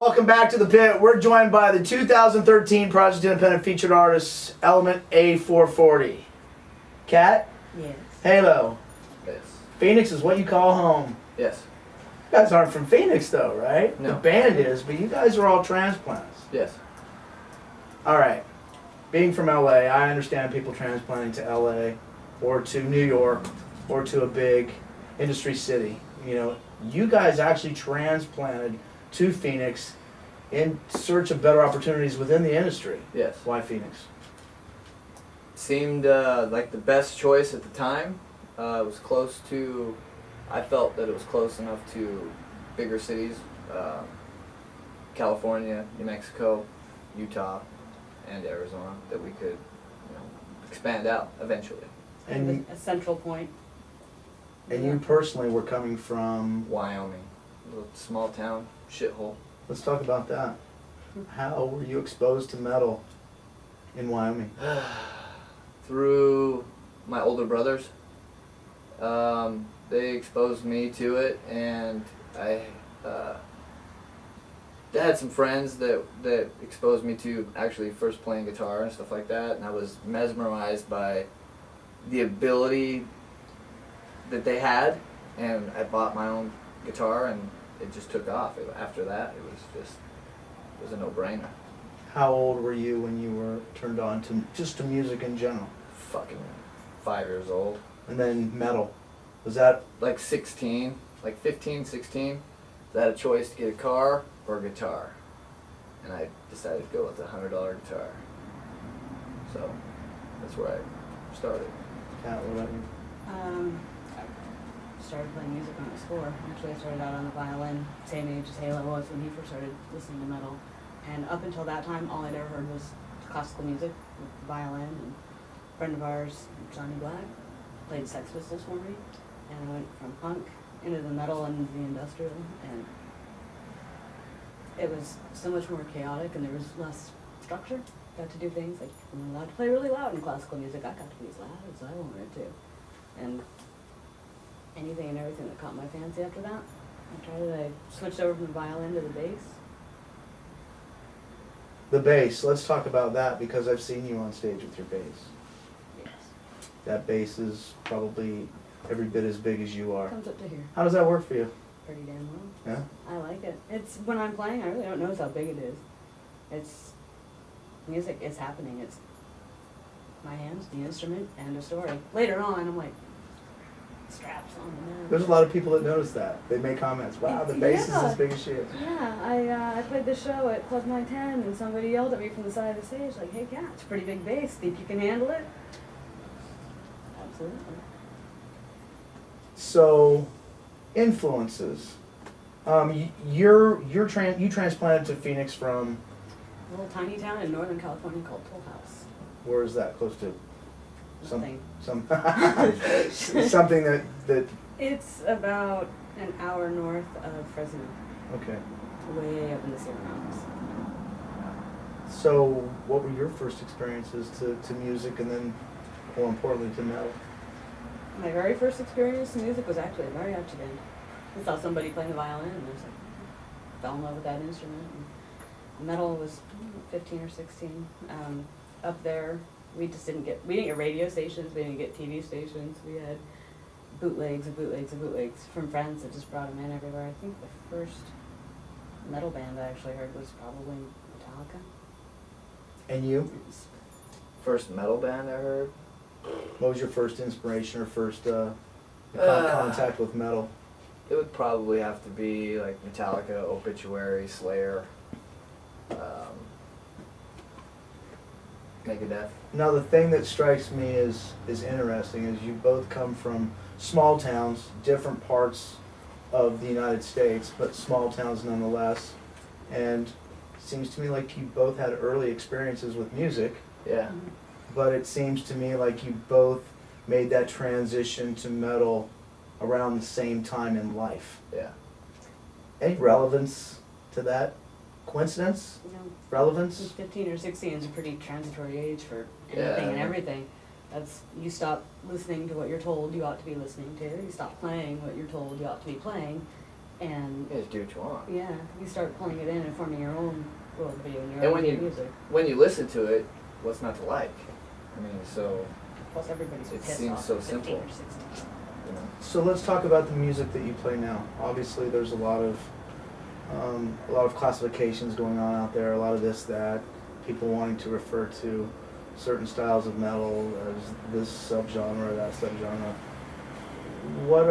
Welcome back to the pit. We're joined by the 2013 Project Independent featured artist Element A440. Kat? Yes. Halo. Yes. Phoenix is what you call home. Yes. You guys aren't from Phoenix though, right? No. The band is, but you guys are all transplants. Yes. Alright. Being from LA, I understand people transplanting to LA or to New York or to a big industry city. You know, you guys actually transplanted to Phoenix in search of better opportunities within the industry. Yes. Why Phoenix? Seemed like the best choice at the time. It was close to, I felt that it was close enough to bigger cities, California, New Mexico, Utah, and Arizona, that we could, expand out eventually. And a central point. And you personally were coming from... Wyoming, a little small town, shithole. Let's talk about that. How were you exposed to metal in Wyoming? Through my older brothers. They exposed me to it, and I had some friends that exposed me to actually first playing guitar and stuff like that, and I was mesmerized by the ability that they had, and I bought my own guitar, and it just took off. After that, it was a no-brainer. How old were you when you were turned on to music in general? Fucking 5 years old. And then metal. Was that... Like 16, like 15, 16. I had a choice to get a car or a guitar. And I decided to go with a $100 guitar. So that's where I started. Kat, what about you? I started playing music when I was 4. Actually, I started out on the violin, same age as Halo was when he first started listening to metal. And up until that time, all I'd ever heard was classical music with the violin. And a friend of ours, Johnny Black, played Sex Pistols for me. And I went from punk into the metal and into the industrial. And it was so much more chaotic, and there was less structure. Got to do things like you were allowed to play really loud in classical music. I got to be as loud as I wanted to. And anything and everything that caught my fancy after that. I switched over from the violin to the bass. The bass. Let's talk about that because I've seen you on stage with your bass. Yes. That bass is probably every bit as big as you are. Comes up to here. How does that work for you? Pretty damn well. Yeah? I like it. It's when I'm playing, I really don't notice how big it is. It's music. It's happening. It's my hands, the instrument, and a story. Later on, I'm like, straps on the neck. There's a lot of people that notice that. They make comments, wow, the bass is as big as she is. Yeah, I played this show at Club 910, and somebody yelled at me from the side of the stage, like, hey, Kat, it's a pretty big bass. Think you can handle it? Absolutely. So, influences. You transplanted to Phoenix from... A little tiny town in Northern California called Toll House. Where is that close to? Nothing. Something that... It's about an hour north of Fresno. Okay. Way up in the Sierra Mountains. So, what were your first experiences to music and then, more importantly, to metal? My very first experience in music was actually a mariachi band. I saw somebody playing the violin, and I was like, fell in love with that instrument. And metal was 15 or 16. Up there, we didn't get radio stations, we didn't get TV stations. We had bootlegs and bootlegs and bootlegs from friends that just brought them in everywhere. I think the first metal band I actually heard was probably Metallica. And you? First metal band I heard? What was your first inspiration or first contact with metal? It would probably have to be like Metallica, Obituary, Slayer, Megadeth. Now, the thing that strikes me is interesting is you both come from small towns, different parts of the United States, but small towns nonetheless. And it seems to me like you both had early experiences with music. Yeah. Mm-hmm. But it seems to me like you both made that transition to metal around the same time in life. Yeah. Any relevance to that? Coincidence? You know, Relevance? 15 or 16 is a pretty transitory age for anything and everything. You stop listening to what you're told you ought to be listening to. You stop playing what you're told you ought to be playing. And You just do what you want. yeah, you start pulling it in and forming your own worldview and your And own when music. when you listen to it, what's not to like? I mean, so Plus everybody's it pissed seems off so at 15 simple. or 16. you know. So let's talk about the music that you play now. Obviously, there's a lot of classifications going on out there. A lot of this, that, people wanting to refer to certain styles of metal as this subgenre, that subgenre. What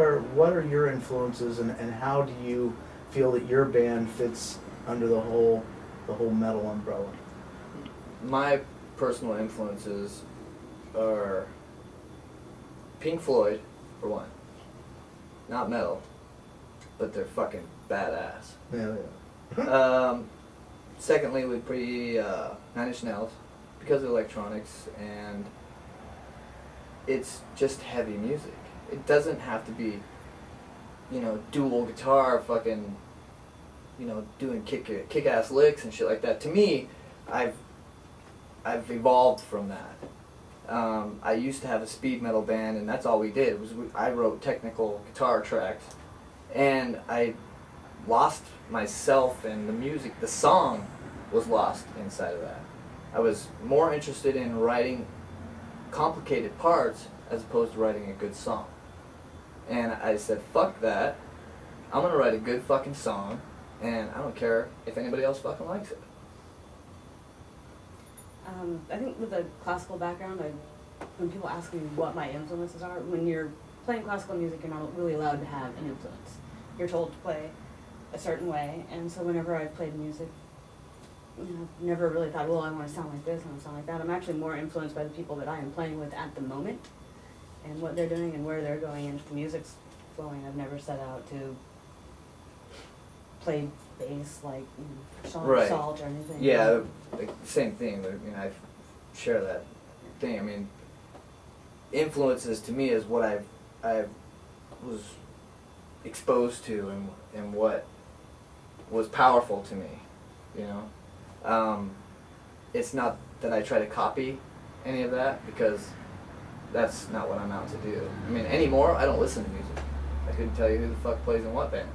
are your influences, and how do you feel that your band fits under the whole metal umbrella? My personal influences are Pink Floyd, for one. Not metal, but they're fucking badass. Yeah. Secondly, would be Nine Inch Nails, because of electronics, and it's just heavy music. It doesn't have to be, dual guitar, fucking, doing kick-ass licks and shit like that. To me, I've evolved from that. I used to have a speed metal band, and that's all we did. I wrote technical guitar tracks, and I lost myself, and the music, the song was lost inside of that. I was more interested in writing complicated parts as opposed to writing a good song. And I said, fuck that. I'm gonna write a good fucking song, and I don't care if anybody else fucking likes it. I think with a classical background, when people ask me what my influences are, when you're playing classical music, you're not really allowed to have an influence. You're told to play a certain way, and so whenever I've played music, never really thought, well, I want to sound like this, I want to sound like that. I'm actually more influenced by the people that I am playing with at the moment, and what they're doing and where they're going, and if the music's flowing. I've never set out to play bass like Sean Right. Salt or anything. Yeah, like, same thing. I share that thing. I mean, influences to me is what I was exposed to and what was powerful to me. It's not that I try to copy any of that, because that's not what I'm out to do. I mean, anymore, I don't listen to music. I couldn't tell you who the fuck plays in what band.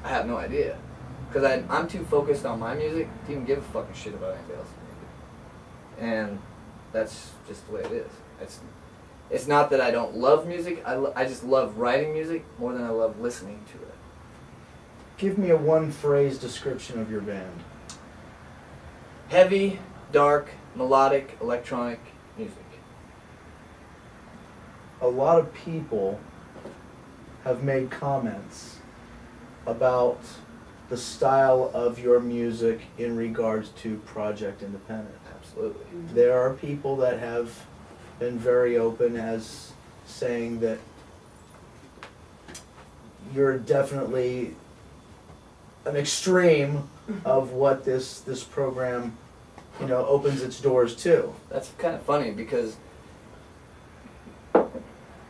I have no idea. Because I'm too focused on my music to even give a fucking shit about anybody else's music. And that's just the way it is. It's not that I don't love music, I just love writing music more than I love listening to it. Give me a one-phrase description of your band. Heavy, dark, melodic, electronic music. A lot of people have made comments about the style of your music in regards to Project Independent. Absolutely. There are people that have been very open as saying that you're definitely an extreme of what this program, opens its doors to. That's kind of funny, because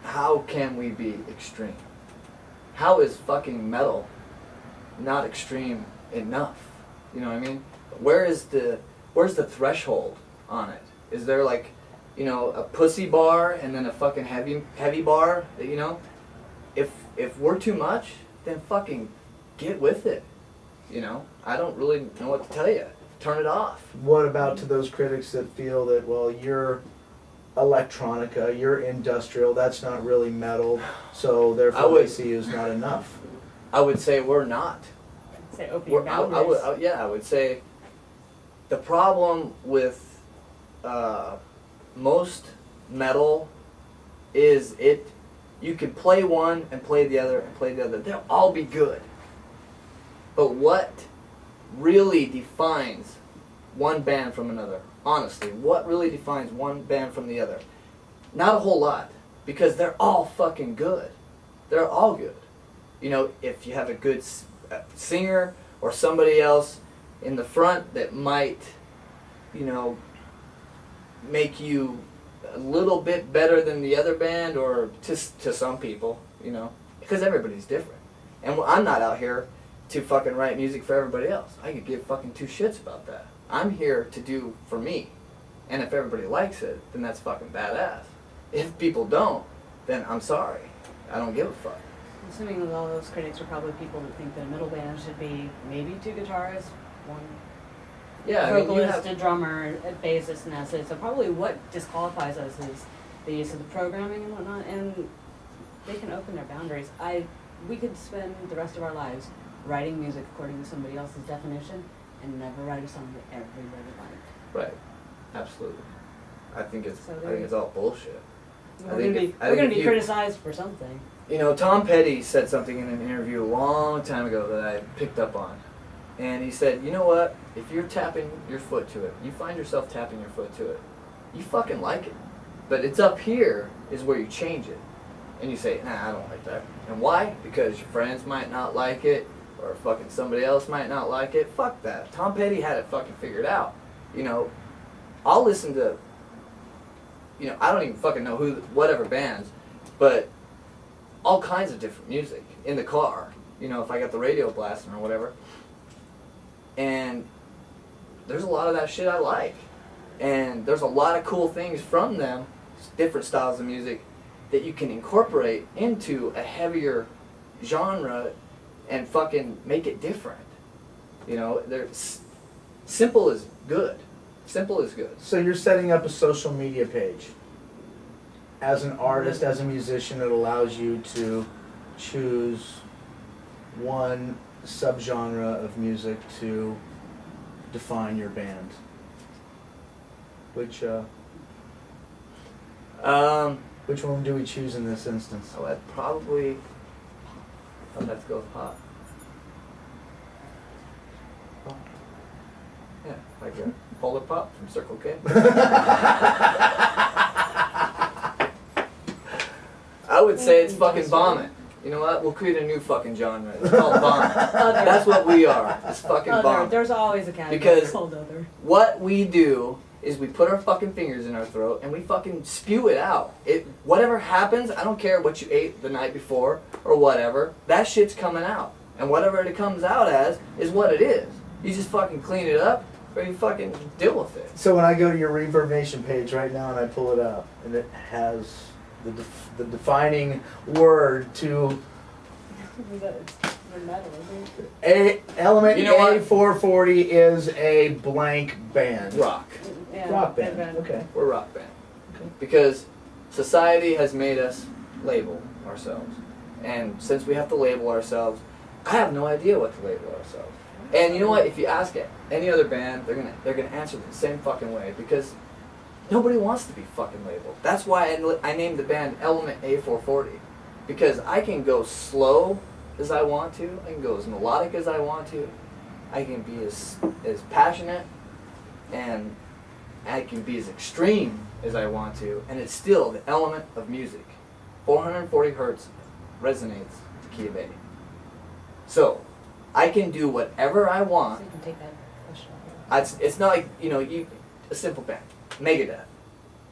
how can we be extreme? How is fucking metal not extreme enough? You know what I mean? Where's the threshold on it? Is there like, a pussy bar and then a fucking heavy bar? If we're too much, then fucking get with it. I don't really know what to tell you. Turn it off. What about to those critics that feel that, well, you're electronica, you're industrial, that's not really metal, so therefore they see you as not enough? I would say we're not. Say open your boundaries. I would say the problem with most metal is you can play one and play the other and play the other. They'll all be good. But what really defines one band from another? Honestly, what really defines one band from the other? Not a whole lot, because they're all fucking good. They're all good. If you have a good singer or somebody else in the front that might, make you a little bit better than the other band, or to some people, because everybody's different. And I'm not out here to fucking write music for everybody else. I could give fucking two shits about that. I'm here to do for me. And if everybody likes it, then that's fucking badass. If people don't, then I'm sorry. I don't give a fuck. assuming that all those critics are probably people that think that a metal band should be maybe 2 guitarists, 1 Yeah, I mean, you vocalist, have, a drummer, a bassist, and that's it. So probably what disqualifies us is the use of the programming and whatnot, and they can open their boundaries. We could spend the rest of our lives writing music according to somebody else's definition and never write a song that everybody liked. right, absolutely. I think it's So all bullshit. We're gonna be criticized for something. You know, Tom Petty said something in an interview a long time ago that I picked up on. And he said, you know what? If you're tapping your foot to it, you find yourself tapping your foot to it, you fucking like it. But it's up here is where you change it. And you say, nah, I don't like that. And why? Because your friends might not like it, or fucking somebody else might not like it. Fuck that. Tom Petty had it fucking figured out. You know, I'll listen to, you know, I don't even fucking know whatever bands, but all kinds of different music in the car. You know, if I got the radio blasting or whatever. And there's a lot of that shit I like. And there's a lot of cool things from them, different styles of music, that you can incorporate into a heavier genre and fucking make it different. You know, simple is good. Simple is good. So you're setting up a social media page. As an artist, as a musician, it allows you to choose one subgenre of music to define your band. Which one do we choose in this instance? I would have to go with pop. Pop. Yeah, like a Polar Pop from Circle K. I would say it's fucking vomit. You know what? We'll create a new fucking genre. It's called vomit. That's what we are. It's fucking vomit. There's always a category Because called other. what we do is we put our fucking fingers in our throat and we fucking spew it out. Whatever happens, I don't care what you ate the night before or whatever, that shit's coming out. And whatever it comes out as is what it is. You just fucking clean it up or you fucking deal with it. So when I go to your Reverb Nation page right now and I pull it up and it has the defining word to Element You know what? A440 is a blank band. Rock. Yeah, Rock band. Okay. We're a rock band. Okay. Because society has made us label ourselves. And since we have to label ourselves, I have no idea what to label ourselves. And you know what? If you ask any other band, they're gonna answer the same fucking way because nobody wants to be fucking labeled. That's why I named the band Element A440 because I can go slow as I want to. I can go as melodic as I want to. I can be as passionate and I can be as extreme as I want to, and it's still the element of music. 440 hertz resonates to key of A. So, I can do whatever I So want. you can take that question off. It's not like, you know, a simple band. Megadeth.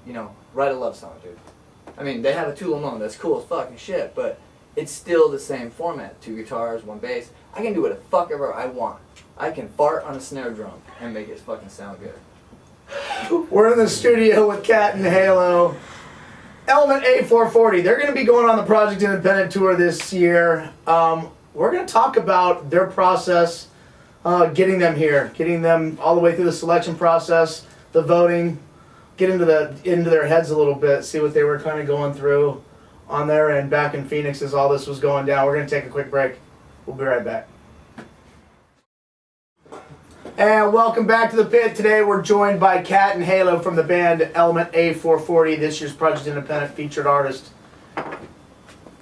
You know, write a love song, dude. I mean, they have a Tulamone that's cool as fucking shit, but it's still the same format. 2 guitars, 1 bass. I can do what the fuck ever I want. I can fart on a snare drum and make it fucking sound good. We're in the studio with Cat and Halo. Element A440. They're going to be going on the Project Independent tour this year. We're going to talk about their process, getting them here, getting them all the way through the selection process, the voting, get into their heads a little bit, see what they were kind of going through on their end back in Phoenix as all this was going down. We're going to take a quick break. We'll be right back. And welcome back to the pit. Today we're joined by Cat and Halo from the band Element A440, this year's Project Independent featured artist.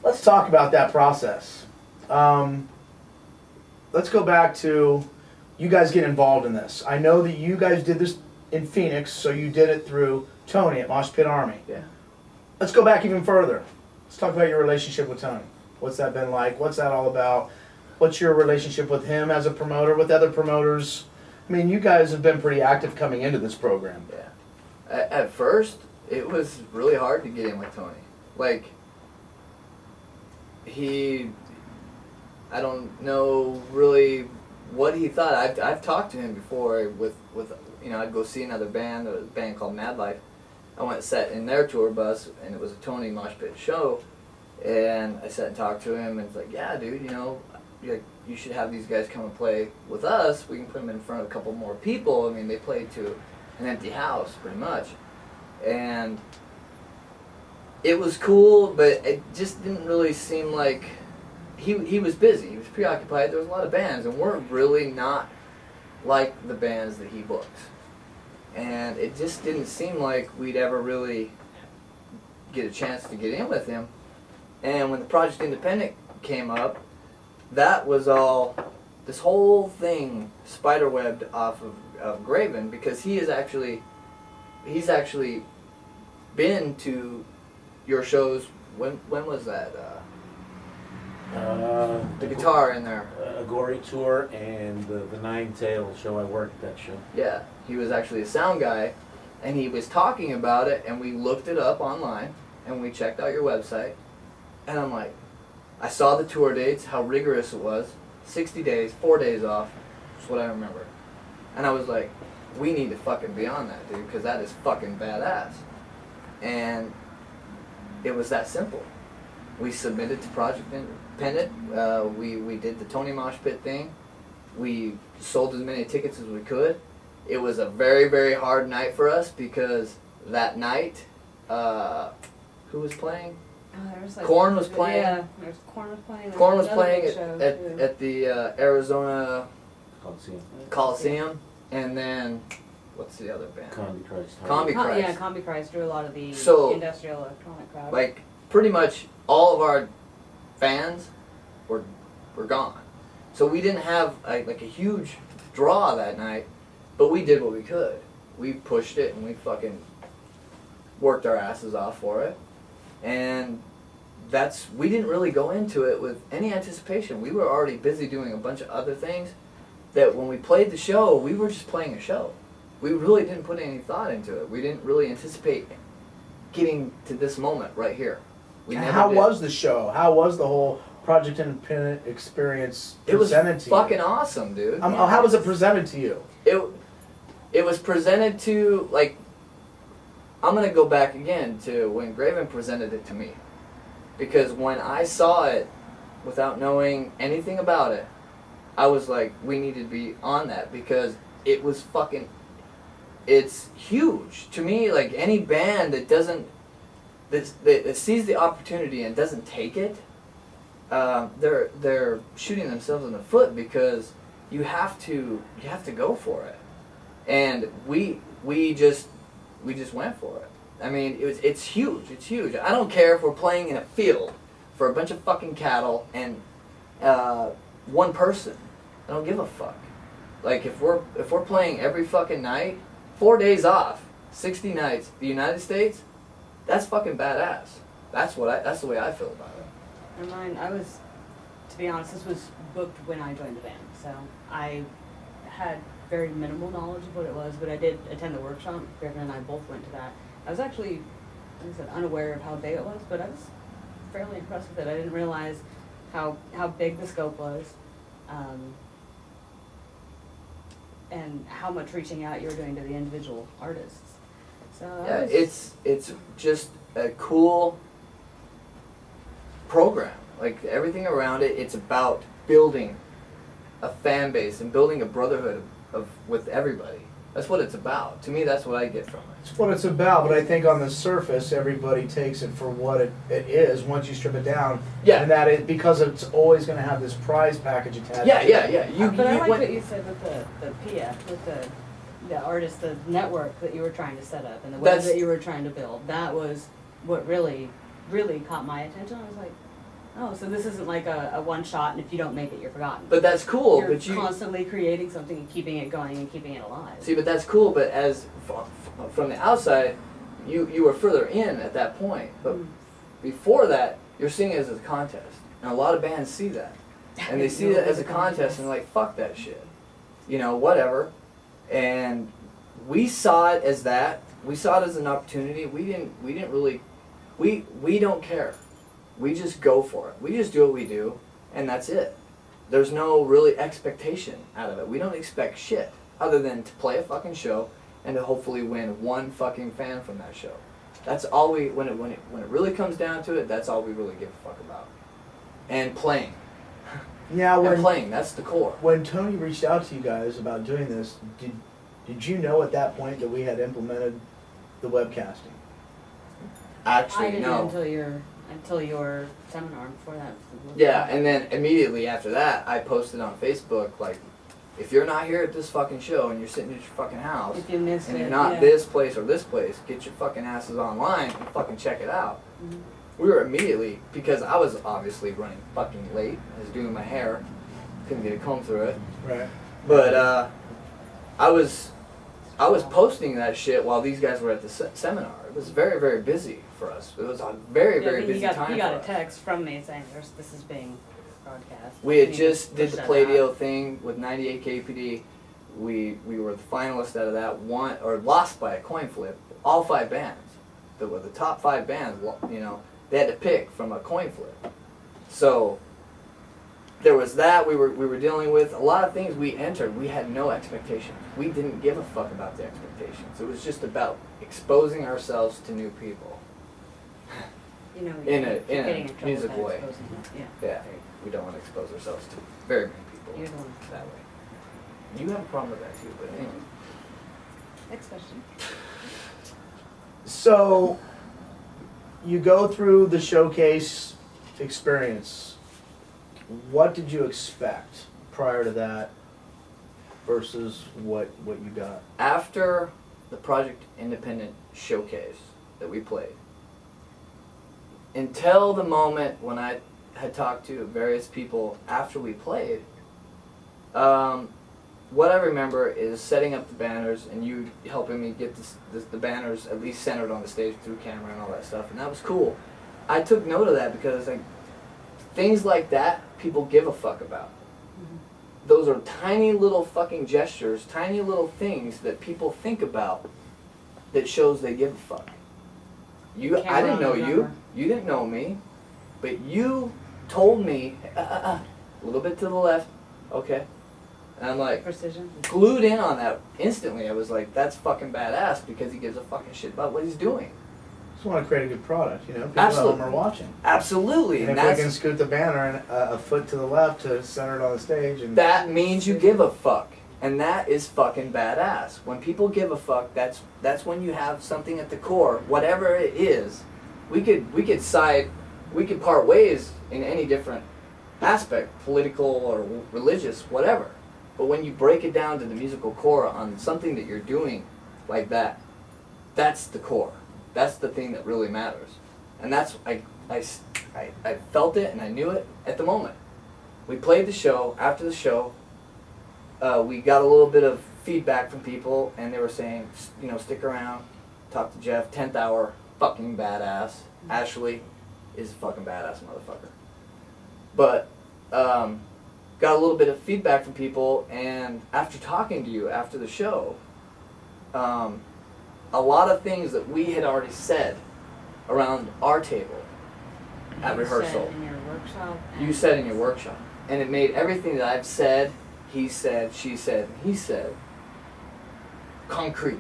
Let's talk about that process. Let's go back to you guys get involved in this. I know that you guys did this in Phoenix, so you did it through Tony at Mosh Pit Army. Yeah. Let's go back even further. Let's talk about your relationship with Tony. What's that been like? What's that all about? What's your relationship with him as a promoter, with other promoters? I mean, you guys have been pretty active coming into this program. Yeah. At first, it was really hard to get in with Tony. Like, I don't know really what he thought. I've talked to him before with you know, I'd go see another band, a band called Mad Life. I went and sat in their tour bus, and it was a Tony Mosh Pit show, And I sat and talked to him, and it's like, yeah, dude, you know, you should have these guys come and play with us. We can put them in front of a couple more people. I mean, they played to an empty house, pretty much. And it was cool, but it just didn't really seem like he was busy. He was preoccupied. There was a lot of bands, and we're really not like the bands that he booked. And it just didn't seem like we'd ever really get a chance to get in with him. And when the Project Independent came up, that was all, this whole thing spiderwebbed off of Graven, because he's actually been to your shows. When was that? The guitar in there. A Gory Tour and the Nine Tail show. I worked that show. Yeah, he was actually a sound guy, and he was talking about it, and we looked it up online, and we checked out your website, and I'm like, I saw the tour dates, how rigorous it was, 60 days, 4 days off, that's what I remember. And I was like, we need to fucking be on that, dude, because that is fucking badass. And it was that simple. We submitted to Project Independent, we did the Tony Mosh Pit thing, we sold as many tickets as we could. It was a very, very hard night for us, because that night, who was playing? There was like, Korn was playing. Yeah, there's Korn was playing. Korn was another playing big show, too. at the Arizona Coliseum. Coliseum, and then what's the other band? Combi Christ. Combi Christ. Yeah, Combi Christ drew a lot of the So, industrial electronic crowd. Like pretty much all of our fans were gone, so we didn't have like a huge draw that night, but we did what we could. We pushed it and we fucking worked our asses off for it, and we didn't really go into it with any anticipation. We were already busy doing a bunch of other things, that when we played the show, we were just playing a show. We really didn't put any thought into it. We didn't really anticipate getting to this moment right here. We never How did. was the show? How was the whole Project Independent experience It was presented to you? fucking awesome, dude. How was it presented to you? It was presented to, like, I'm going to go back again to when Graven presented it to me. Because when I saw it, without knowing anything about it, I was like, we need to be on that, because it was fucking, it's huge. To me, like, any band that doesn't, that sees the opportunity and doesn't take it, they're shooting themselves in the foot, because you have to go for it. And we just went for it. I mean, it's huge. It's huge. I don't care if we're playing in a field for a bunch of fucking cattle and one person. I don't give a fuck. Like, if we're playing every fucking night, 4 days off, 60 nights, the United States, that's fucking badass. That's the way I feel about it. And mine, to be honest, this was booked when I joined the band, so I had very minimal knowledge of what it was, but I did attend the workshop. Griffin and I both went to that. I was actually, like I said, unaware of how big it was, but I was fairly impressed with it. I didn't realize how big the scope was, and how much reaching out you were doing to the individual artists. So Yeah, it's just a cool program. Like, everything around it, it's about building a fan base and building a brotherhood with everybody. That's what it's about. To me, that's what I get from it. It's what it's about, but I think on the surface, everybody takes it for what it is once you strip it down. Yeah. And that is because it's always going to have this prize package attached. Yeah, to yeah, it. yeah. But I like what you said with the PF, with the artist, the network that you were trying to set up, and the web that you were trying to build. That was what really, really caught my attention. I was like, oh, so this isn't like a one shot, and if you don't make it, you're forgotten. But that's cool. You're but you constantly creating something and keeping it going and keeping it alive. see, but that's cool. But as from the outside, you were further in at that point. But before that, you're seeing it as a contest, and a lot of bands see that, and they see that as a contest, and they're like, fuck that shit, whatever. And we saw it as that. We saw it as an opportunity. We didn't really, we don't care. We just go for it. We just do what we do, and that's it. There's no really expectation out of it. We don't expect shit other than to play a fucking show and to hopefully win one fucking fan from that show. That's all we, when it really comes down to it, that's all we really give a fuck about. And playing. Now, And playing, that's the core. when Tony reached out to you guys about doing this, did you know at that point that we had implemented the webcasting? I Actually, didn't no. until your seminar before that. Yeah, and then immediately after that, I posted on Facebook, like, if you're not here at this fucking show and you're sitting at your fucking house, If you missed and it, you're not yeah. this place or this place, get your fucking asses online and fucking check it out. Mhm. We were immediately, because I was obviously running fucking late, I was doing my hair, couldn't get a comb through it, Right. but I was posting that shit while these guys were at the seminar. It was very, very busy for us. It was a very, very busy time You got for a us. text from me saying this is being broadcast. We had You just need to did push the that Play-Doh out. thing with 98 KPD. We were the finalists out of that, won or lost by a coin flip. All 5 bands that were the top 5 bands, you know, they had to pick from a coin flip. So there was that we were dealing with. A lot of things we entered, we had no expectations. We didn't give a fuck about the expectations. It was just about exposing ourselves to new people. You know, in a- you're in a getting trouble musical by way. exposing it. Yeah. Yeah, we don't want to expose ourselves to very many people You're the one. that way. You have a problem with that too, but anyway. Next question. So, you go through the showcase experience. What did you expect prior to that versus what you got? After the Project Independent showcase that we played, until the moment when I had talked to various people after we played, what I remember is setting up the banners and you helping me get the banners at least centered on the stage through camera and all that stuff, and that was cool. I took note of that because like things like that people give a fuck about. Those are tiny little fucking gestures, tiny little things that people think about that shows they give a fuck. I didn't know you. You didn't know me. But you told me, a little bit to the left, okay. And I'm like, Precision. glued in on that instantly. I was like, that's fucking badass because he gives a fucking shit about what he's doing. Just want to create a good product, you know? People Absolutely. at home are watching. Absolutely. And And if we that's, can scoot the banner and a foot to the left to center it on the stage, and that means you give a fuck. And that is fucking badass. When people give a fuck, that's when you have something at the core, whatever it is. We could part ways in any different aspect, political or religious, whatever. But when you break it down to the musical core on something that you're doing like that, that's the core. That's the thing that really matters. And that's, I felt it and I knew it at the moment. We played the show. After the show, we got a little bit of feedback from people, and they were saying, you know, stick around, talk to Jeff, 10th hour, fucking badass. Ashley is a fucking badass motherfucker. But, got a little bit of feedback from people, and after talking to you after the show, a lot of things that we had already said around our table at rehearsal. Said in your workshop. You said in your workshop. And it made everything that I've said, he said, she said, and he said, concrete.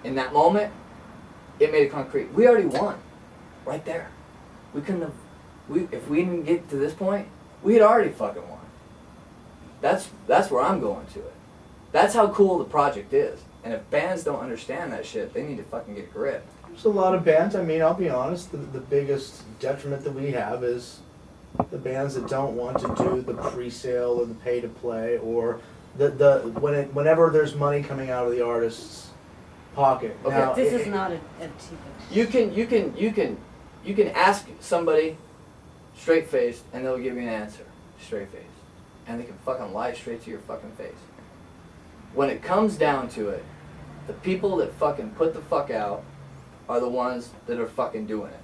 In that moment, it made it concrete. We already won. Right there. We couldn't have, if we didn't get to this point, we had already fucking won. That's where I'm going to it. That's how cool the project is. And if bands don't understand that shit, they need to fucking get a grip. there's a lot of bands. I mean, I'll be honest. The biggest detriment that we have is the bands that don't want to do the pre-sale or the pay-to-play, or whenever there's money coming out of the artist's pocket. Okay. Now, This is not a cheap. You can ask somebody straight faced and they'll give you an answer straight faced. And they can fucking lie straight to your fucking face. When it comes down to it, the people that fucking put the fuck out are the ones that are fucking doing it.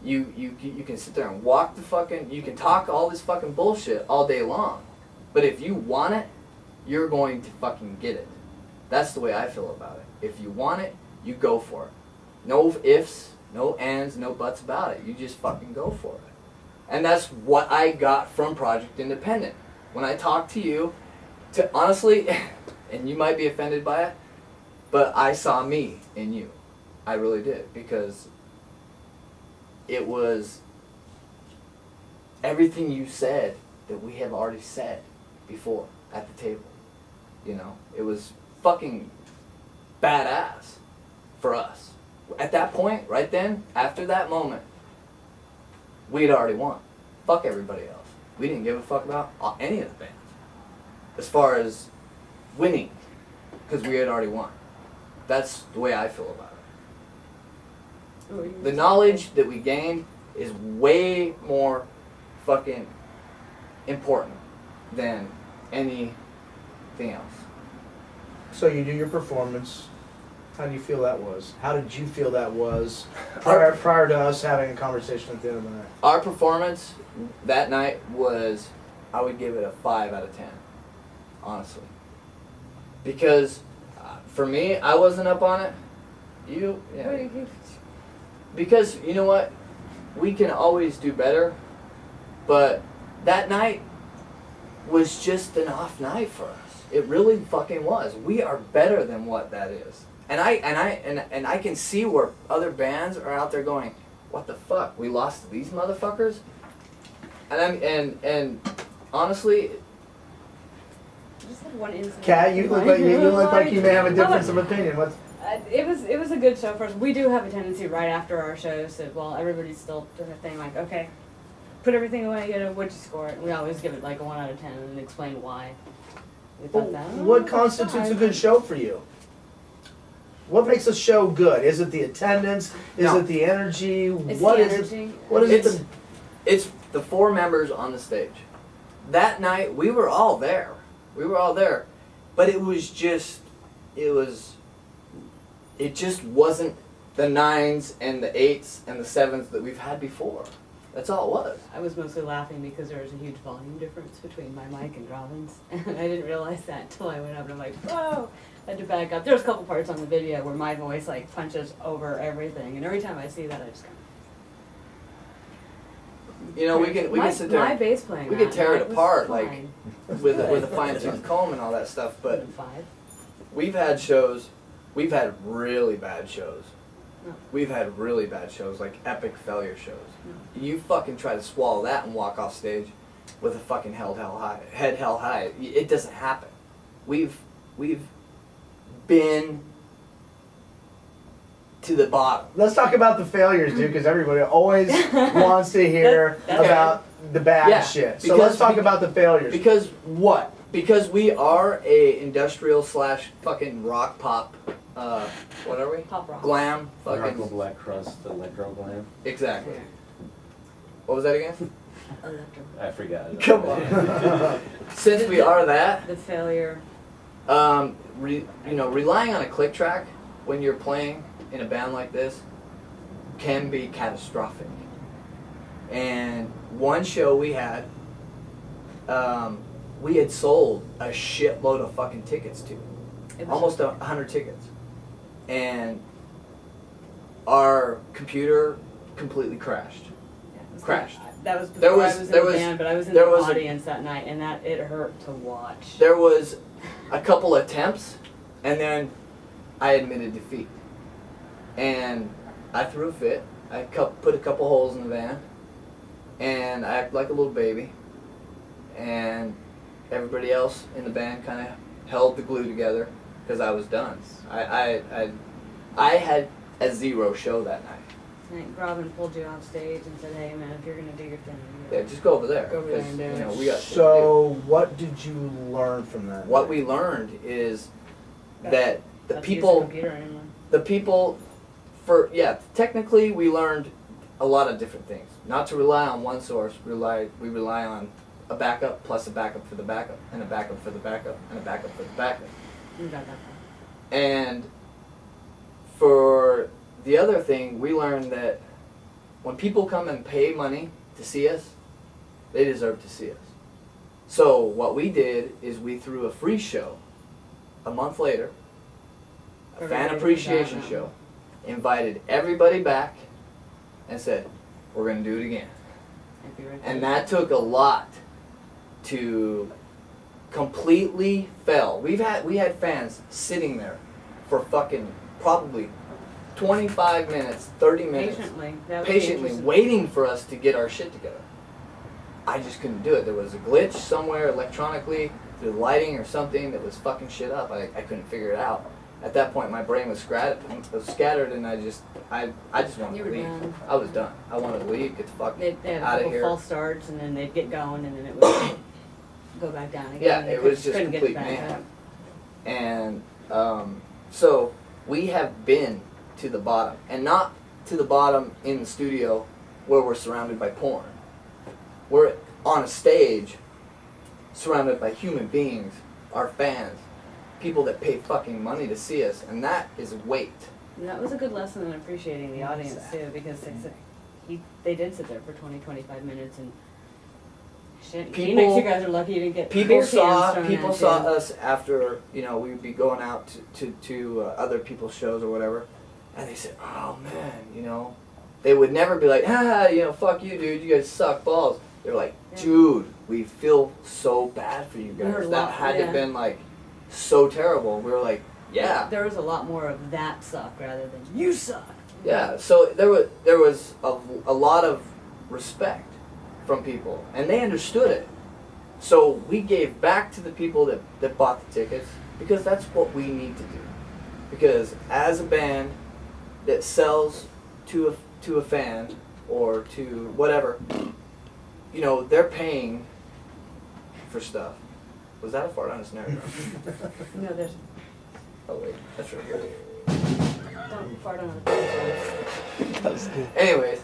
You can sit there and walk the fucking, you can talk all this fucking bullshit all day long. But if you want it, you're going to fucking get it. That's the way I feel about it. If you want it, you go for it. No ifs, no ands, no buts about it. You just fucking go for it. And that's what I got from Project Independent. When I talked to you, honestly, and you might be offended by it, but I saw me in you. I really did. Because it was everything you said that we have already said before at the table. You know, it was fucking badass for us. At that point, right then, after that moment, we'd already won. Fuck everybody else. We didn't give a fuck about any of the bands. As far as winning, because we had already won. That's the way I feel about it. The knowledge that we gained is way more fucking important than anything else. So you do your performance. How do you feel that was? How did you feel that was prior to us having a conversation at the end of the night? Our performance that night was, I would give it a 5 out of 10, honestly. Because for me, I wasn't up on it. Yeah. Because you know what? We can always do better, but that night was just an off night for us. It really fucking was. We are better than what that is. And I can see where other bands are out there going, what the fuck? We lost to these motherfuckers? And honestly, I just had one incident. Kat, you look like you may have a difference of opinion. What's It was a good show for us. We do have a tendency right after our shows to, while everybody's still doing their thing, like, okay, put everything away, what'd you score it? And we always give it like a 1 out of 10 and explain why. We thought that. What constitutes a good show for you? What makes a show good? Is it the attendance? Is No. it the energy? It's What the is energy. it? What is it? It's the 4 members on the stage. That night, we were all there. But it just wasn't the 9s and the 8s and the 7s that we've had before. That's all it was. I was mostly laughing because there was a huge volume difference between my mic and Robin's, and I didn't realize that until I went up and I'm like, whoa! I had to back up. There's a couple parts on the video where my voice like punches over everything, and every time I see that, I just You know, we can sit there. My bass playing. we could that tear it night was apart, like, fine. with a fine tooth comb and all that stuff. But 5. we've had shows. We've had really bad shows. No. We've had really bad shows, like epic failure shows. You fucking try to swallow that and walk off stage with a fucking head held high. It doesn't happen. We've been to the bottom. Let's talk about the failures, dude, because everybody always wants to hear That's about the bad Yeah, shit. So because- let's talk about the failures. Because what? Because we are a industrial / fucking rock pop. What are we? Pop rock. Glam. Miracle Fucking. Black Crust, Electro Glam. Exactly. What was that again? Electro. I forgot. Come on. Since we are that, The failure. relying on a click track when you're playing in a band like this can be catastrophic. And one show we had sold a shitload of fucking tickets to. It was Almost 100 tickets. And our computer completely crashed. Yeah, it was Crashed. That was There before was- I was in there the was- band, but I was in there the was a- audience that night, and that it hurt to watch. There was a couple attempts, and then I admitted defeat. And I threw a fit. I put a couple holes in the van, and I acted like a little baby. And everybody else in the band kind of held the glue together because I was done. I had a 0 show that night. And Robin pulled you off stage and said, "Hey man, if you're gonna do your thing, Yeah, just go over there. Go over there 'cause, and do you it." know, we got shit to So what did you learn from that? do. What we learned is that the Not to use people. computer anymore." The people, technically we learned a lot of different things. Not to rely on one source, we rely on a backup plus a backup for the backup, and a backup for the backup, and a backup for the backup. You got that. And for the other thing, we learned that when people come and pay money to see us, they deserve to see us. So what we did is we threw a free show a month later, a fan Everybody appreciation was show, invited everybody back, and said, we're going to do it again. If you're And that took a lot to completely fail. We had fans sitting there for fucking probably 25 minutes, 30 minutes, Patiently. That would be patiently interesting. waiting for us to get our shit together. I just couldn't do it. There was a glitch somewhere electronically through the lighting or something that was fucking shit up. I couldn't figure it out. At that point, my brain was scattered, and I just wanted You to were leave. done. I was done. I wanted to leave, get the fuck They'd have a out of couple here. false starts, and then they'd get going, and then it would go back down again. Yeah, and they it was just couldn't get complete back mayhem. up. And so we have been to the bottom, and not to the bottom in the studio where we're surrounded by porn. We're on a stage surrounded by human beings, our fans, people that pay fucking money to see us, and that is weight. And that was a good lesson in appreciating the audience too, because they did sit there for 20, 25 minutes, and shit, Phoenix, you guys are lucky you didn't get People beer cans saw thrown people at saw you. us after, you know, we would be going out to other people's shows or whatever, and they said, "Oh man, you know," they would never be like, you know, fuck you, dude, you guys suck balls. They're like, Yeah. dude, we feel so bad for you We heard guys. a That lot, had to yeah. have been like so terrible. We were like, yeah. There was a lot more of that suck rather than you suck. Yeah, so there was a lot of respect from people, and they understood it. So we gave back to the people that bought the tickets, because that's what we need to do. Because as a band that sells to a fan or to whatever, you know, they're paying for stuff. Was that a fart on a snare drum? No, there's Oh wait, that's right. don't fart on the Anyways,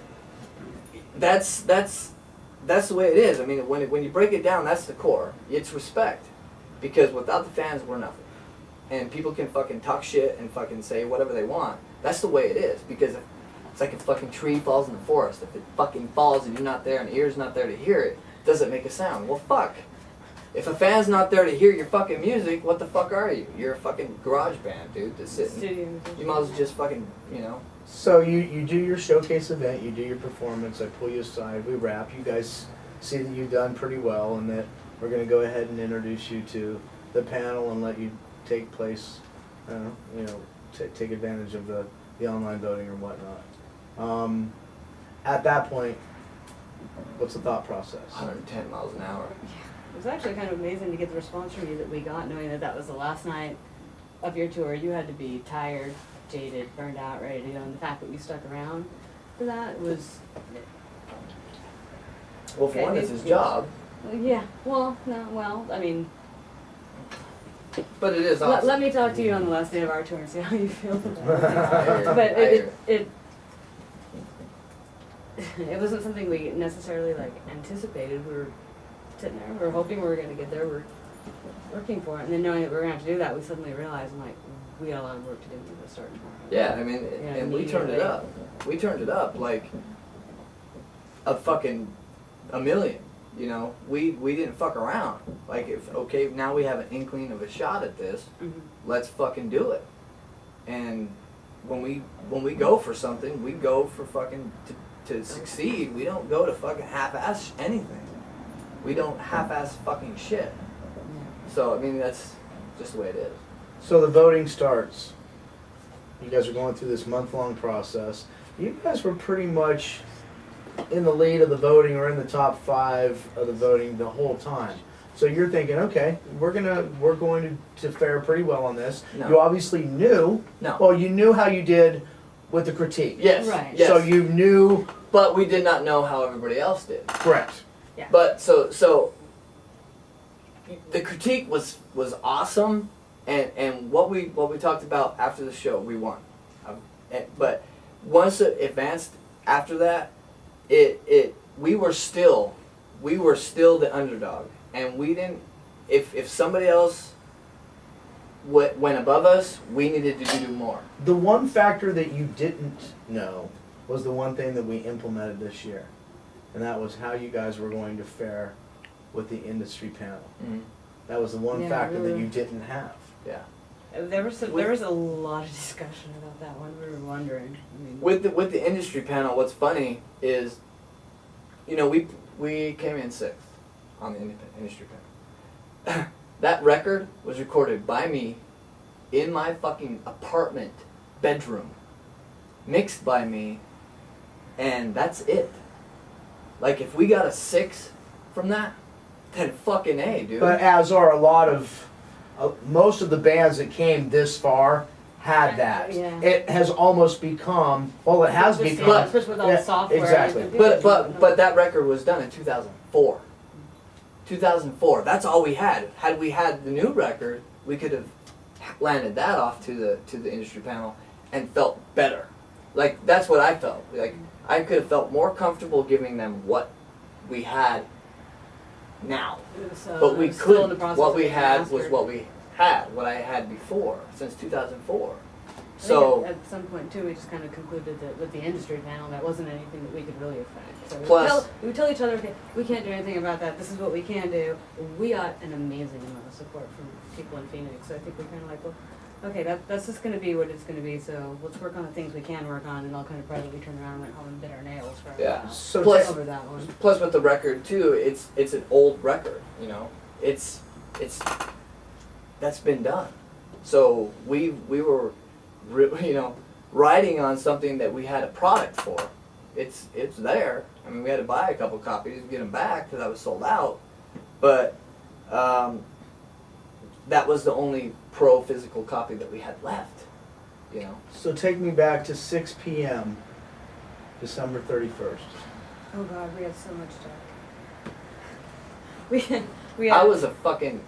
that's the way it is. I mean, when you break it down, that's the core. It's respect, because without the fans, we're nothing. And people can fucking talk shit and fucking say whatever they want. That's the way it is, because it's like a fucking tree falls in the forest. If it fucking falls and you're not there and the ear's not there to hear it, it doesn't make a sound. Well, fuck. If a fan's not there to hear your fucking music, what the fuck are you? You're a fucking garage band, dude, that's sitting. studio. You might as well just fucking, you know. So you do your showcase event, you do your performance, I pull you aside, we wrap. You guys see that you've done pretty well, and that we're going to go ahead and introduce you to the panel and let you take place, take advantage of the online voting or whatnot. At that point, what's the thought process? 110 miles an hour. It was actually kind of amazing to get the response from you that we got, knowing that that was the last night of your tour. You had to be tired, jaded, burned out, ready to go, and the fact that you stuck around for that was, Well, for Okay, one, it's his maybe- job, yeah, well, no, well, I mean, but it is awesome. let me talk to you on the last day of our tour and see how you feel about it. I hear you. But I hear it wasn't something we necessarily like anticipated. We were sitting there, we were hoping we were gonna get there, we're working for it, and then knowing that we were gonna have to do that, we suddenly realized, I'm like, we got a lot of work to do with this starting tomorrow. Yeah, I mean, Yeah, and we turned it immediately. up. We turned it up like a fucking a million. You know, we didn't fuck around. Like, if okay, now we have an inkling of a shot at this. Mhm. Let's fucking do it. And when we go for something, we go for fucking to succeed. We don't go to fucking half-ass anything. We don't half-ass fucking shit. So I mean, that's just the way it is. So the voting starts. You guys are going through this month-long process. You guys were pretty much in the lead of the voting, or in the top 5 of the voting the whole time. So you're thinking, okay, we're going to fare pretty well on this. No. You obviously knew. No. Well, you knew how you did with the critique. Yes. Right. Yes. So you knew. But we did not know how everybody else did. Correct. Yeah. But so the critique was awesome, and what we talked about after the show, we won. But once it advanced after that, we were still the underdog, and we didn't. If somebody else went above us, we needed to do more. The one factor that you didn't know was the one thing that we implemented this year, and that was how you guys were going to fare with the industry panel. Mm-hmm. That was the one Yeah, factor we that were- you didn't have. Yeah. There was a lot of discussion about that one. We were wondering. I mean, With the industry panel, what's funny is, you know, we came in 6th on the industry panel. That record was recorded by me in my fucking apartment bedroom mixed by me, and that's it. Like, if we got a 6 from that, then fucking A, dude. But as are a lot of, most of the bands that came this far had that. Yeah. It has almost become, well, it has Just, become. especially with all Yeah, the software. exactly. and But that record was done in 2004. 2004. That's all we had. Had we had the new record, we could have landed that off to the industry panel and felt better. Like, that's what I felt. Like, I could have felt more comfortable giving them what we had now. it was, But we it was still in the couldn't. process What of we being had was mastered. what I had before, since 2004. I think So, at some point too, we just kind of concluded that with the industry panel, that wasn't anything that we could really affect. So Plus- we would tell each other, okay, we can't do anything about that. This is what we can do. We got an amazing amount of support from people in Phoenix. So I think we kind of like, well, okay, that's just going to be what it's going to be. So let's work on the things we can work on, and I'll kind of privately turn around and went home and bit our nails for a Yeah. while. So Plus- over that one. plus with the record too, it's an old record, you know. It's that's been done. So we were, you know, riding on something that we had a product for. It's there. I mean, we had to buy a couple copies and get them back because I was sold out. But that was the only pro physical copy that we had left. You know. So take me back to 6 p.m. December 31st. Oh God, we had so much talk. We had, I was a fucking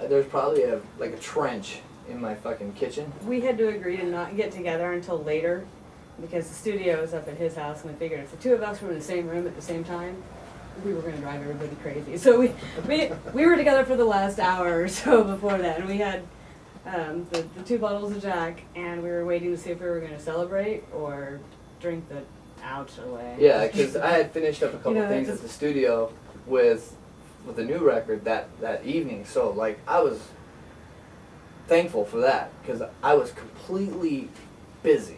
there's probably a trench in my fucking kitchen. We had to agree to not get together until later because the studio was up at his house, and we figured if the two of us were in the same room at the same time, we were going to drive everybody crazy. So we were together for the last hour or so before that, and we had the 2 bottles of Jack, and we were waiting to see if we were going to celebrate or drink the ouch away. Yeah, because I had finished up a couple You know, things just- at the studio with the new record that evening. So like I was thankful for that because I was completely busy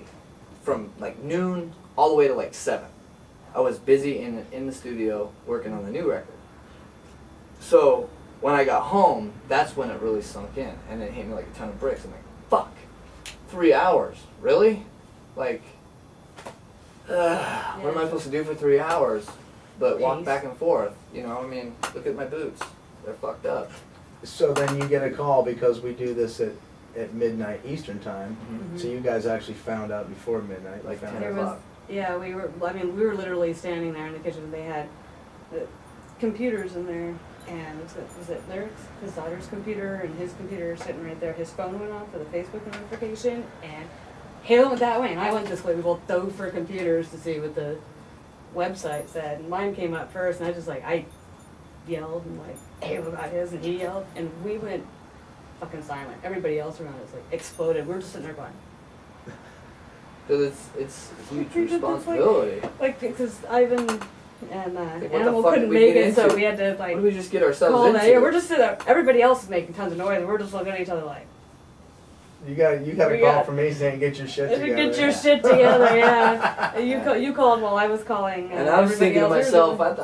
from like noon all the way to like 7. I was busy in the studio working on the new record. So when I got home, that's when it really sunk in, and it hit me like a ton of bricks. I'm like, fuck, 3 hours, really? Like, what am I supposed to do for 3 hours? But walk Pace. back and forth, you know. I mean, look at my boots; they're fucked up. So then you get a call because we do this at midnight Eastern time. Mhm. So you guys actually found out before midnight. Like found 10 There out. was, o'clock. yeah, we were literally standing there in the kitchen. They had the computers in there, and was it Lyric's, his daughter's computer, and his computer sitting right there. His phone went off for the Facebook notification, and Halen went that way, and I went this way. We both dove for computers to see what the website said, and mine came up first, and I yelled, and like, hey, what about his? And he yelled, and we went fucking silent. Everybody else around us like exploded. We were just sitting there going, Because it's a huge We did this, like- responsibility. like, because Ivan and what the Animal fuck couldn't did we make get it, so into? we had to What like did we just get ourselves call into? that. Yeah, we're just sitting there. Everybody else is making tons of noise, and we're just looking at each other like, You got a We call got- from me saying get your shit together. get your shit together, yeah. And you called while I was calling. And I was everybody thinking to else. We were myself, doing-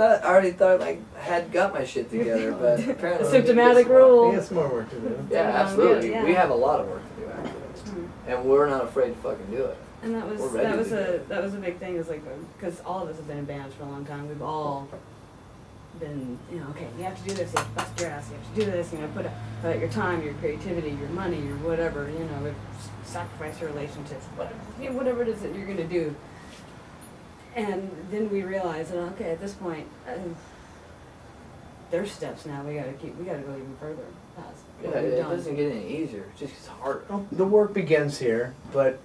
I already thought I had got my shit together, but apparently Symptomatic it's more. rule. He has more work to do. Yeah, Yeah, absolutely. yeah. We have a lot of work to do actually, Mhm. and we're not afraid to fucking do it. And that We're was ready that was to do a it. that was a big thing. Is like because all of us have been in bands for a long time. We've all been, okay, you have to do this. You have to bust your ass. You have to do this. Put your time, your creativity, your money, your whatever. Sacrifice your relationships, whatever it is that you're gonna do. And then we realized that okay, at this point, there's steps now. We gotta go even further past Yeah, what we've it done. doesn't get any easier. It just gets harder. Well, the work begins here, but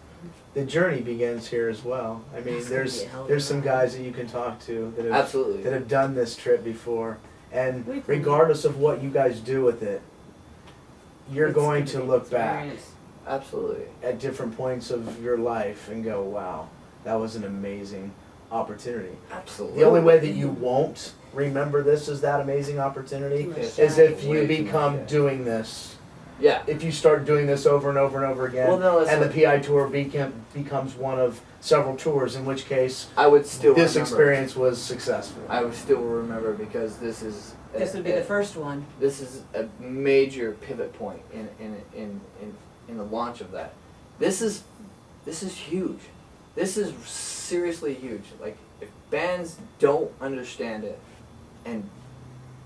the journey begins here as well. I mean, It's gonna there's be a hell of a there's some ride. guys that you can talk to that have Absolutely. done this trip before, and We've- regardless of what you guys do with it, you're It's going gonna to be an look back experience. Absolutely. at different points of your life and go, "Wow, that was an amazing opportunity." Absolutely. The only way that you won't remember this as that amazing opportunity Too much is time. if you Way too much become shit. doing this. Yeah. If you start doing this over and over and over again, Well, no, that's and the what- PI tour becomes one of several tours, in which case I would still this remember. experience was successful. I would still remember because this is. This would be the first one. This is a major pivot point in the launch of that. This is This is huge. This is seriously huge. Like, if bands don't understand it and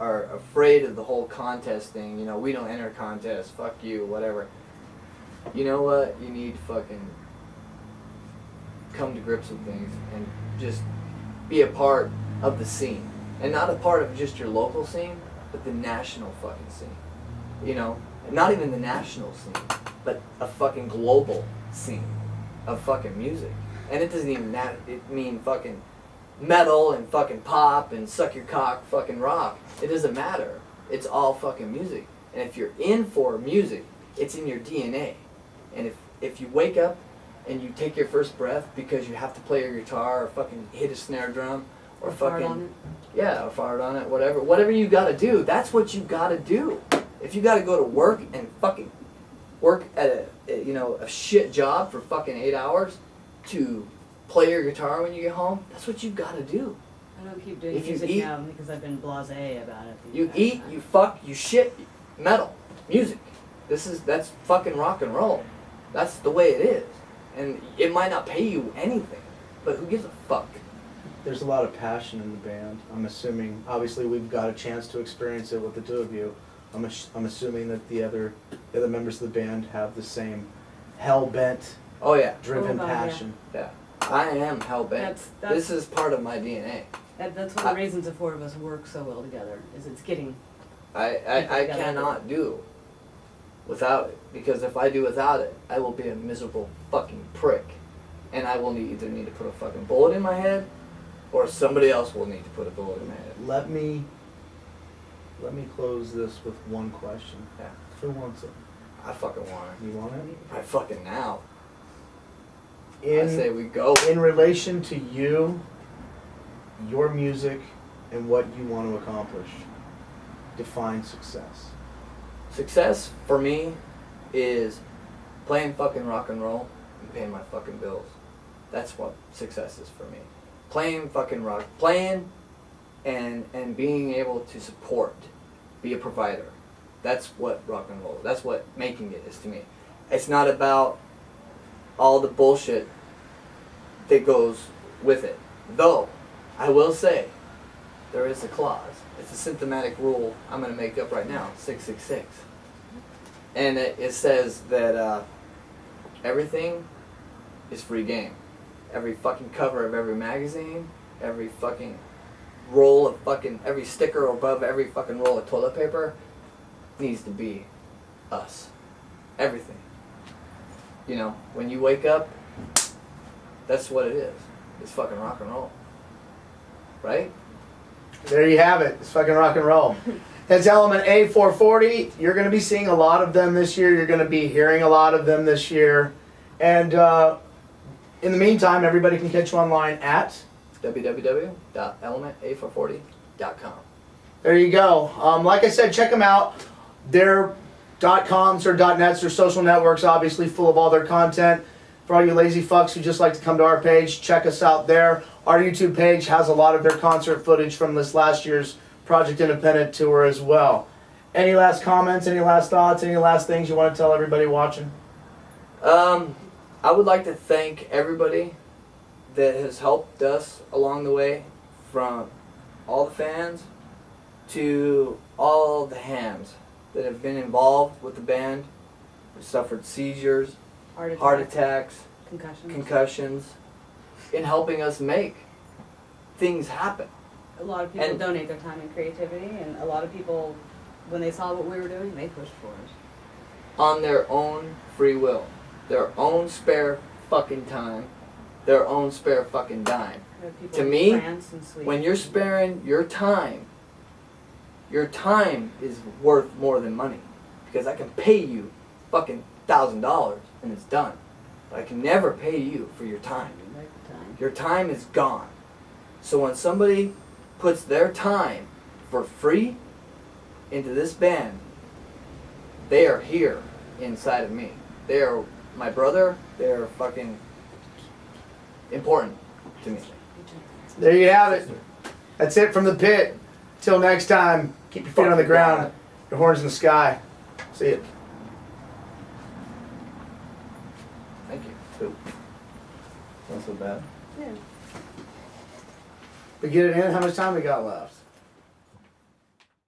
are afraid of the whole contest thing, you know, we don't enter contests, fuck you, whatever. You know what? You need to fucking come to grips with things and just be a part of the scene. And not a part of just your local scene, but the national fucking scene. You know? Not even the national scene, but a fucking global scene of fucking music. And it doesn't even matter. It mean fucking metal and fucking pop and suck your cock fucking rock. It doesn't matter. It's all fucking music. And if you're in for music, it's in your DNA. And if you wake up and you take your first breath because you have to play your guitar or fucking hit a snare drum or Fart fucking on it. yeah, or fart on it, whatever you gotta do, that's what you gotta do. If you gotta go to work and fucking work at a shit job for fucking 8 hours to play your guitar when you get home, that's what you gotta do. I don't keep doing If you music eat- now because I've been blasé about it. You eat, you fuck, you shit, metal, music. That's fucking rock and roll. That's the way it is. And it might not pay you anything, but who gives a fuck? There's a lot of passion in the band. I'm assuming, obviously, we've got a chance to experience it with the two of you. I'm assuming that the other members of the band have the same hell-bent, Oh yeah, driven Oh, God, yeah. passion. yeah. I am hell-bent. That's- This is part of my DNA. That's one of the reasons the four of us work so well together, is it's getting I together. cannot do without it, because if I do without it, I will be a miserable fucking prick, and I will either need to put a fucking bullet in my head, or somebody else will need to put a bullet in my head. Let me close this with one question. Yeah. Who wants it? I fucking want it. You want it? Right fucking now. I say In we go. in relation to you, your music, and what you want to accomplish, define success. Success for me is playing fucking rock and roll and paying my fucking bills. That's what success is for me. Playing fucking rock, playing and being able to support, be a provider. That's what rock and roll, that's what making it is to me. It's not about all the bullshit that goes with it. Though, I will say, there is a clause. It's a symptomatic rule I'm going to make up right now, 666. And it says that everything is free game. Every fucking cover of every magazine, every fucking roll of fucking, every sticker above every fucking roll of toilet paper needs to be us. Everything. You know, when you wake up, that's what it is. It's fucking rock and roll. Right? There you have it. It's fucking rock and roll. It's Element A440. You're going to be seeing a lot of them this year. You're going to be hearing a lot of them this year. And in the meantime, everybody can catch you online at... www.elementa440.com. There you go. Like I said, check them out. Their .coms or .nets or social networks, obviously full of all their content. For all you lazy fucks who just like to come to our page, check us out there. Our YouTube page has a lot of their concert footage from this last year's Project Independent tour as well. Any last comments, any last thoughts, any last things you want to tell everybody watching? I would like to thank everybody that has helped us along the way, from all the fans to all the hams that have been involved with the band, who suffered seizures, heart attacks, concussions, in helping us make things happen. A lot of people And- donate their time and creativity, and a lot of people, when they saw what we were doing, they pushed for us. On their own free will, their own spare fucking time, their own spare fucking dime. We have people To in me, France and Sweden. When you're sparing your time is worth more than money, because I can pay you fucking $1,000 and it's done, but I can never pay you for your time. Like the time. Your time is gone. So when somebody puts their time for free into this band, they are here inside of me. They are my brother. They are fucking important to me. There you have it. That's it from the pit. Till next time, keep your feet on the ground, your horns in the sky. See ya. Thank you. so bad. Yeah. We get it in. How much time we got left?